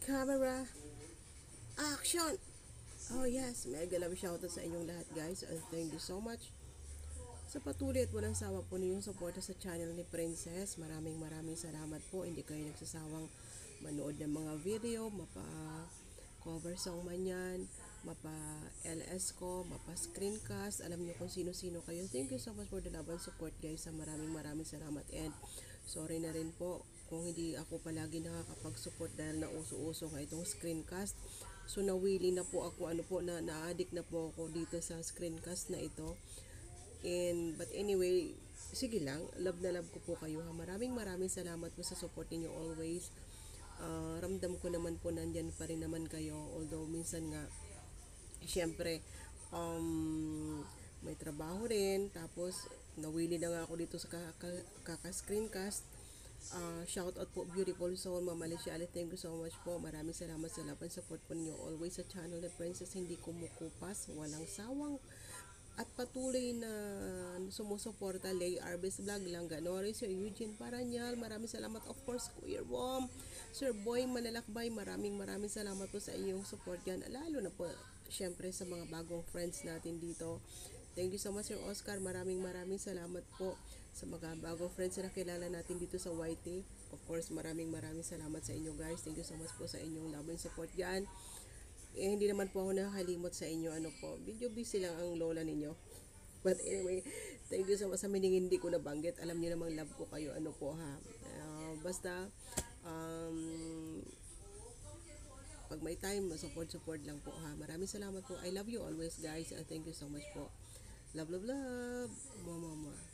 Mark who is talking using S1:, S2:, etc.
S1: Camera, action! Oh yes, mega love shoutout sa inyong lahat guys and thank you so much sa patuloy at walang sawa po ninyong suporta sa channel ni Princess. Maraming salamat po. Hindi kayo nagsasawang manood ng mga video, mapa cover song man yan, mapa LS ko, mapa screencast. Alam niyo kung sino-sino kayo. Thank you so much for the love and support guys. Maraming salamat and sorry na rin po kung hindi ako palagi nakakapag-support dahil nauso-uso nga itong screencast. So nawili na po ako, na-addict na po ako dito sa screencast na ito. But anyway, sige lang, love na love ko po kayo ha. Maraming salamat po sa support niyo always. Ramdam ko naman po nandyan pa rin naman kayo. Although minsan nga, syempre, may trabaho rin. Tapos, nawili na nga ako dito sa kaka-screencast. Shout out po Beautiful Soul, Mama Alicia Ali, thank you so much po. Maraming salamat sa love and support po ninyo always sa channel ni Princess. Hindi kumukupas, walang sawang at patuloy na sumusuporta. Lay Arbes Vlog, Langga Norris, Sir Eugene Paranyal, maraming salamat. Of course, Kuya Rom, Sir Boy Manalakbay, maraming salamat po sa inyong support yan. Lalo na po, syempre, sa mga bagong friends natin dito. Thank you so much, Sir Oscar. Maraming salamat po sa mga bagong friends na kilala natin dito sa YT. Of course, maraming salamat sa inyo guys. Thank you so much po sa inyong love and support yan. Hindi naman po ako nakakalimot sa inyo. Video busy lang ang lola ninyo. But anyway, thank you so much sa mining hindi ko nabanggit. Alam niyo namang love ko kayo. Ha. Basta, pag may time, support lang po ha. Maraming salamat po. I love you always guys. And thank you so much po. Love. Mama.